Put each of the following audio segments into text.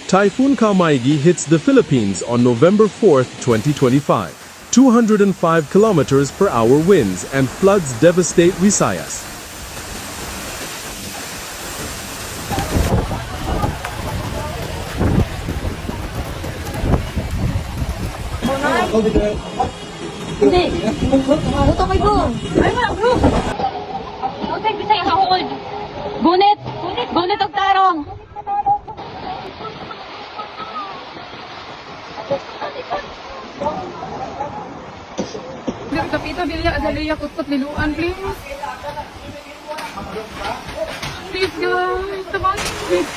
Typhoon Kalmaegi hits the Philippines on November 4, 2025. 205 kilometers per hour winds and floods devastate Visayas. Hindi. Ito kay bro. Ay, wala bro. Okay, Bisaya ka hold. Gunit. Gunit og tarong. Kapita bilya adaliya kutkot liluan please. Please guys, tabangin please.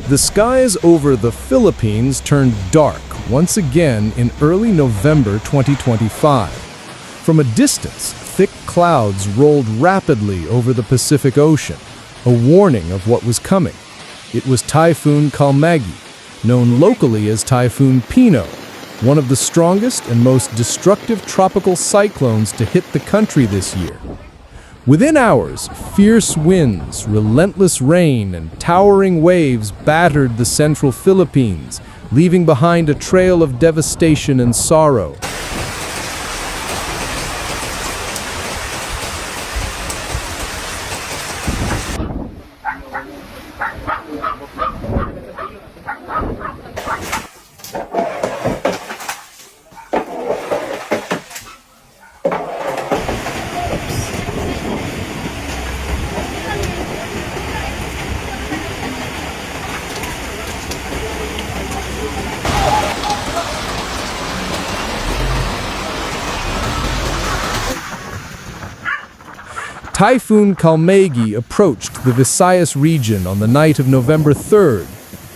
The skies over the Philippines turned dark once again in early November 2025. From a distance, thick clouds rolled rapidly over the Pacific Ocean, a warning of what was coming. It was Typhoon Kalmaegi, known locally as Typhoon Pino, one of the strongest and most destructive tropical cyclones to hit the country this year. Within hours, fierce winds, relentless rain, and towering waves battered the central Philippines, leaving behind a trail of devastation and sorrow. Typhoon Kalmaegi approached the Visayas region on the night of November 3rd,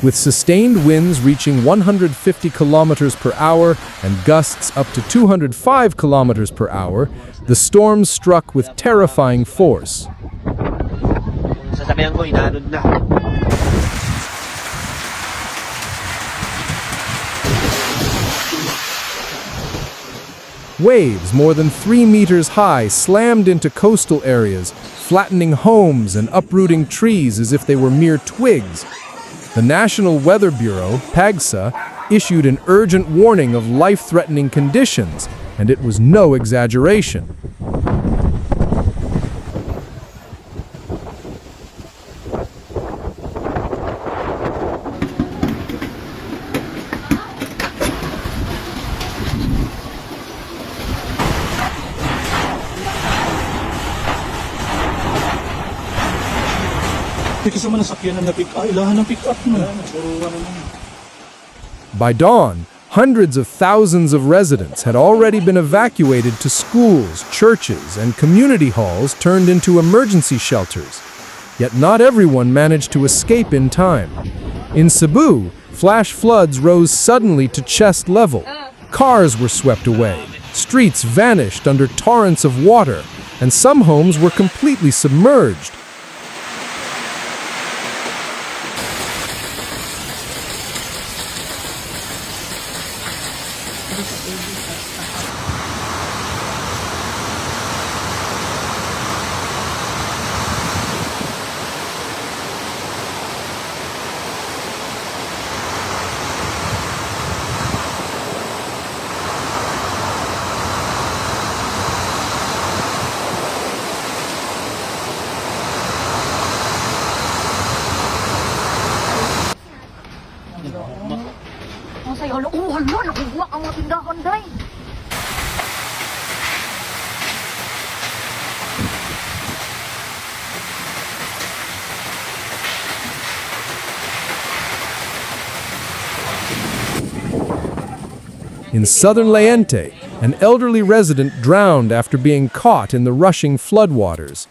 with sustained winds reaching 150 kilometers per hour and gusts up to 205 kilometers per hour. The storm struck with terrifying force. Waves more than 3 meters high slammed into coastal areas, flattening homes and uprooting trees as if they were mere twigs. The National Weather Bureau, PAGSA, issued an urgent warning of life-threatening conditions, and it was no exaggeration. By dawn, hundreds of thousands of residents had already been evacuated to schools, churches, and community halls turned into emergency shelters. Yet not everyone managed to escape in time. In Cebu, flash floods rose suddenly to chest level. Cars were swept away, streets vanished under torrents of water, and some homes were completely submerged. Nakuha ang mga tindahan, day. In southern Leyte, an elderly resident drowned after being caught in the rushing floodwaters.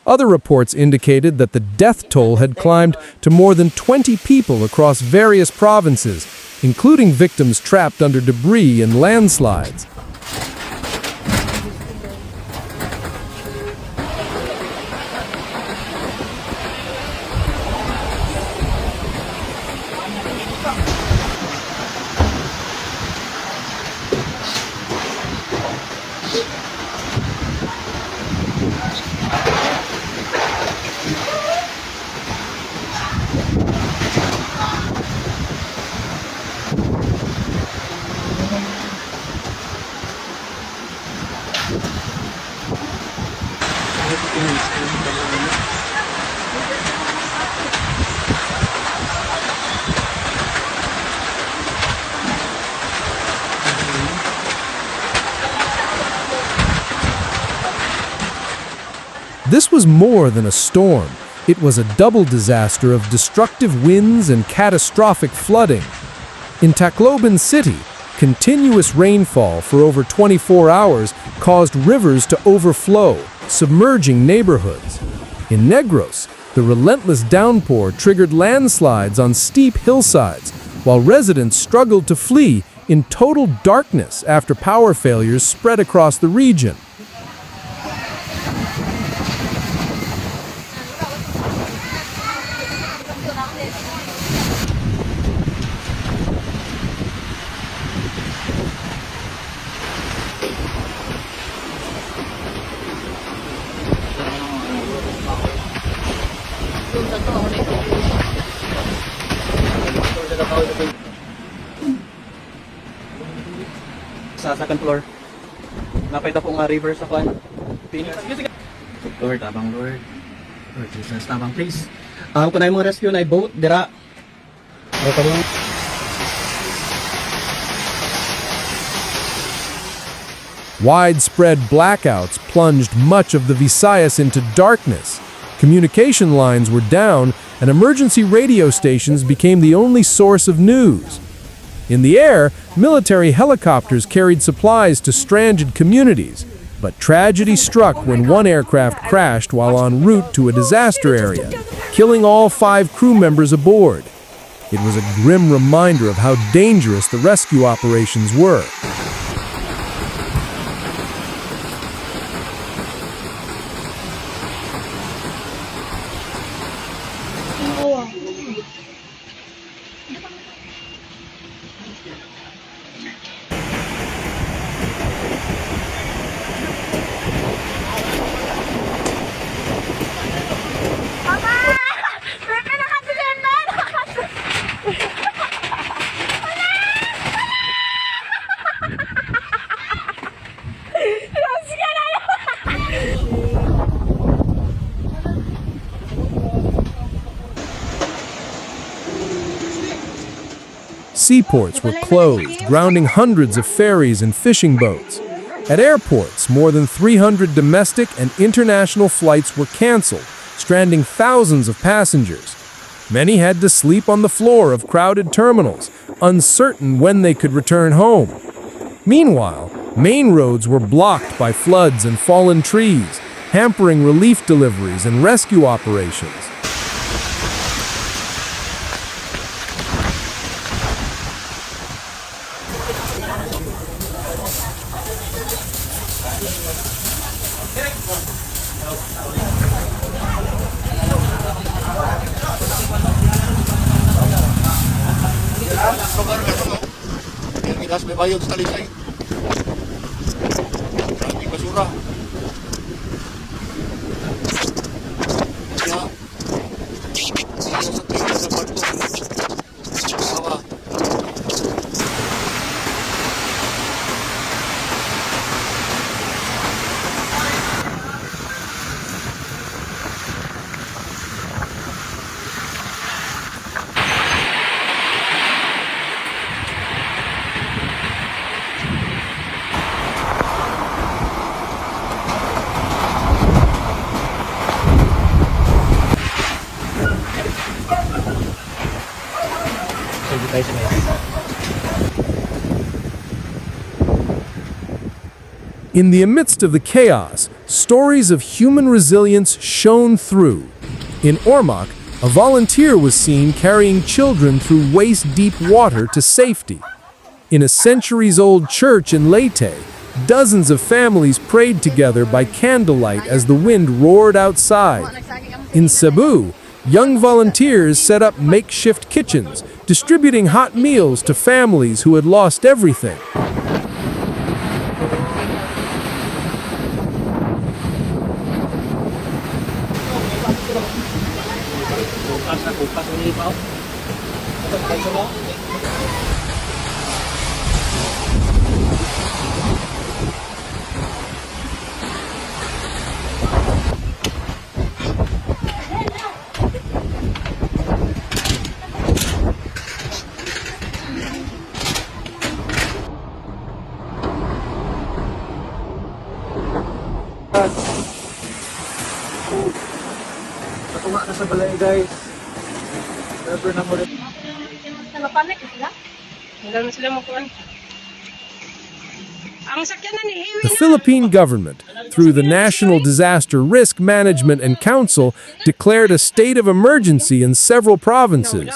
Other reports indicated that the death toll had climbed to more than 20 people across various provinces, including victims trapped under debris and landslides. This was more than a storm. It was a double disaster of destructive winds and catastrophic flooding. In Tacloban City, continuous rainfall for over 24 hours caused rivers to overflow, submerging neighborhoods. In Negros, the relentless downpour triggered landslides on steep hillsides, while residents struggled to flee in total darkness after power failures spread across the region. Sa second floor. Napay po nga river sa kwan. Lord, tabang Lord. Lord Jesus, tabang please. Kung na yung mga rescue na boat, dira. Widespread blackouts plunged much of the Visayas into darkness. Communication lines were down, and emergency radio stations became the only source of news. In the air, military helicopters carried supplies to stranded communities, but tragedy struck when one aircraft crashed while en route to a disaster area, killing all 5 crew members aboard. It was a grim reminder of how dangerous the rescue operations were. Seaports were closed, grounding hundreds of ferries and fishing boats. At airports, more than 300 domestic and international flights were canceled, stranding thousands of passengers. Many had to sleep on the floor of crowded terminals, uncertain when they could return home. Meanwhile, main roads were blocked by floods and fallen trees, hampering relief deliveries and rescue operations. May bayog sa talisay. Maraming basura. Kaya, sa tingin sa barko. Kawa. In the midst of the chaos, stories of human resilience shone through. In Ormoc, A volunteer was seen carrying children through waist-deep water to safety. In a centuries-old church in Leyte, dozens of families prayed together by candlelight as the wind roared outside. In Cebu, young volunteers set up makeshift kitchens, distributing hot meals to families who had lost everything. Natuwa na sa balay guys. Never na mo rin. Napanik sila. Wala na sila makuhan. Ang sakyanan ni Hiwi The Philippine government, through the National Disaster Risk Management and Council, declared a state of emergency in several provinces.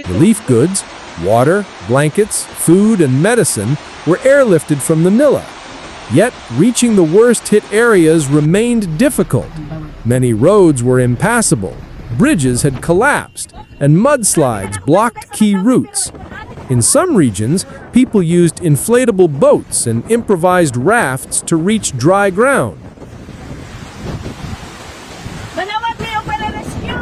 Relief goods, water, blankets, food, and medicine were airlifted from Manila. Yet, reaching the worst-hit areas remained difficult. Many roads were impassable, bridges had collapsed, and mudslides blocked key routes. In some regions, people used inflatable boats and improvised rafts to reach dry ground. Manawag kayo para rescue!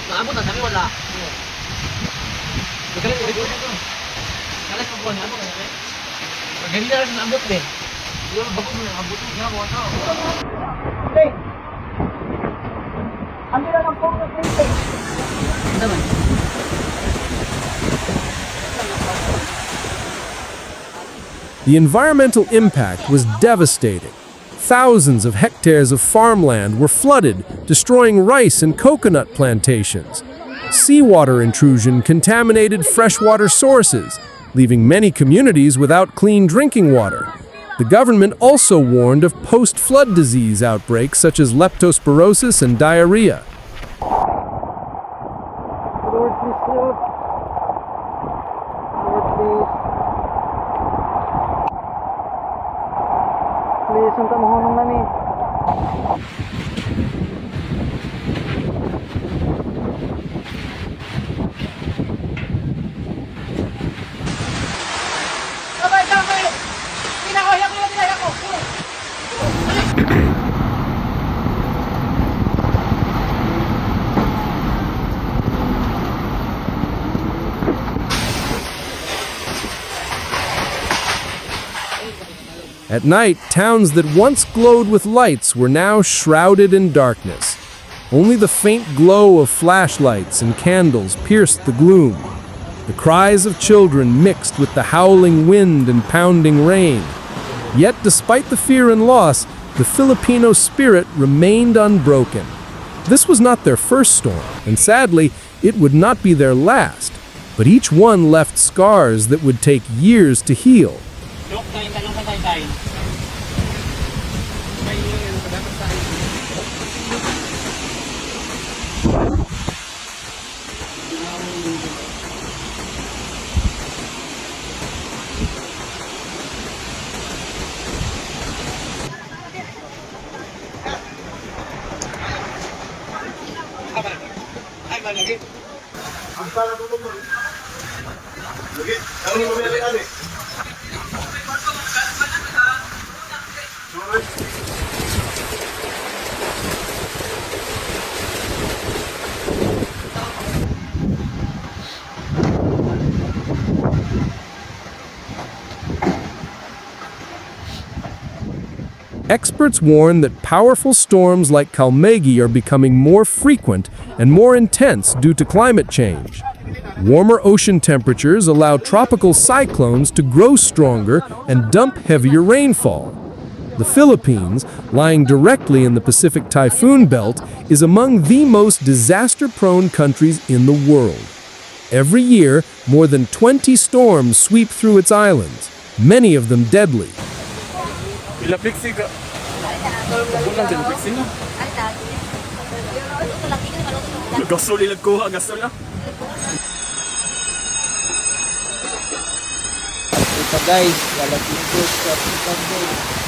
Naabot na, sabi wala. Magaling ko dito. Kalas mo po, naabot na. Magaling na rin naabot din. Yung bago mo naabot mo, naabot na. Okay. Ang nila ng pong na-printe. Naman. The environmental impact was devastating. Thousands of hectares of farmland were flooded, destroying rice and coconut plantations. Seawater intrusion contaminated freshwater sources, leaving many communities without clean drinking water. The government also warned of post-flood disease outbreaks such as leptospirosis and diarrhea. Lord, please help. Lord, please. Please, ang tamuhunong nani. Kamay! Pinakaya ko! At night, towns that once glowed with lights were now shrouded in darkness. Only the faint glow of flashlights and candles pierced the gloom. The cries of children mixed with the howling wind and pounding rain. Yet, despite the fear and loss, the Filipino spirit remained unbroken. This was not their first storm, and sadly, it would not be their last. But each one left scars that would take years to heal. Experts warn that powerful storms like Kalmaegi are becoming more frequent and more intense due to climate change. Warmer ocean temperatures allow tropical cyclones to grow stronger and dump heavier rainfall. The Philippines, lying directly in the Pacific Typhoon Belt, is among the most disaster-prone countries in the world. Every year, more than 20 storms sweep through its islands, many of them deadly. Ito guys, lalagyan ko sa pitan guys.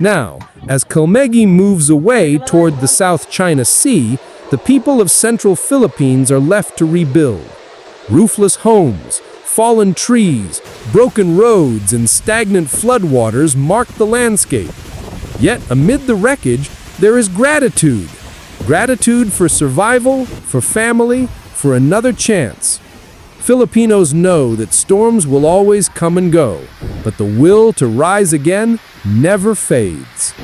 Now, as Kalmaegi moves away toward the South China Sea, the people of central Philippines are left to rebuild. Roofless homes, fallen trees, broken roads, and stagnant floodwaters mark the landscape. Yet, amid the wreckage, there is gratitude. Gratitude for survival, for family, for another chance. Filipinos know that storms will always come and go, but the will to rise again never fades.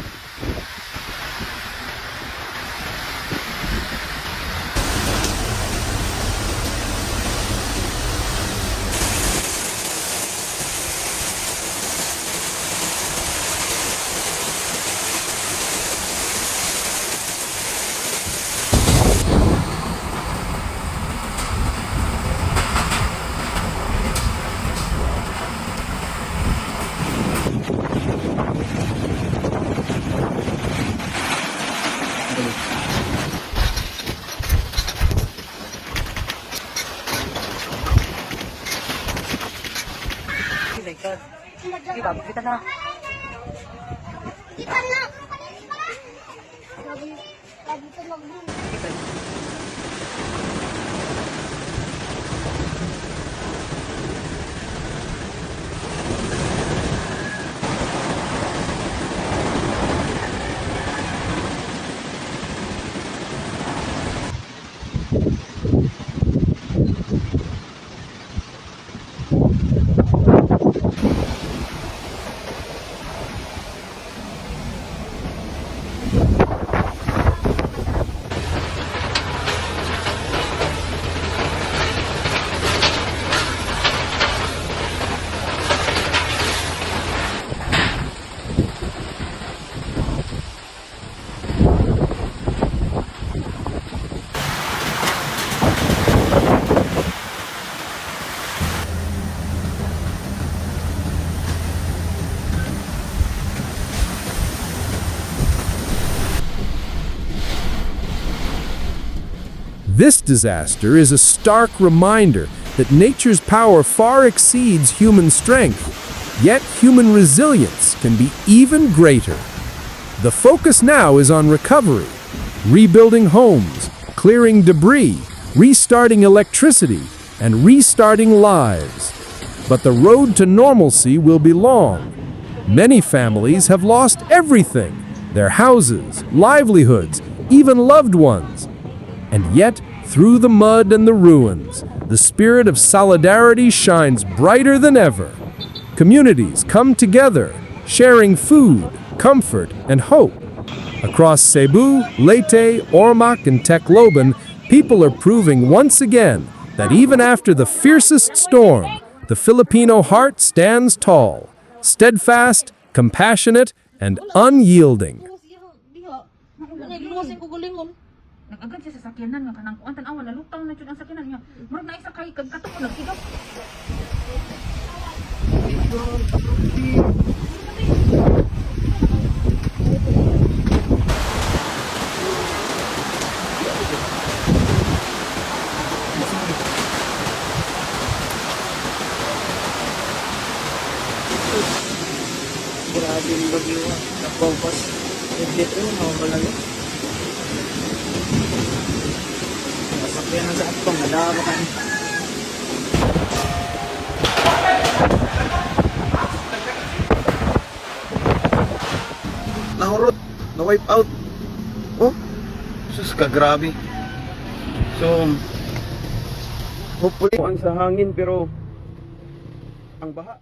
This disaster is a stark reminder that nature's power far exceeds human strength, yet human resilience can be even greater. The focus now is on recovery, rebuilding homes, clearing debris, restarting electricity, and restarting lives. But the road to normalcy will be long. Many families have lost everything, their houses, livelihoods, even loved ones. And yet, through the mud and the ruins, the spirit of solidarity shines brighter than ever. Communities come together, sharing food, comfort, and hope. Across Cebu, Leyte, Ormoc, and Tacloban, people are proving once again that even after the fiercest storm, the Filipino heart stands tall, steadfast, compassionate, and unyielding. Agad siya sa sakyanan nga kanang kuan tan-awa nalutaw na jud ang sakyanan niya. Murag na isa kay kagkatok ko nagsigap. Grabe yung bagyo. Nagpampas. Dito yung mawala. Masakyan na sa atpang, nadama ka ni. Nahurot, na-wipe out. Oh, sus ka, grabe. So, hopefully, ang sa hangin pero ang baha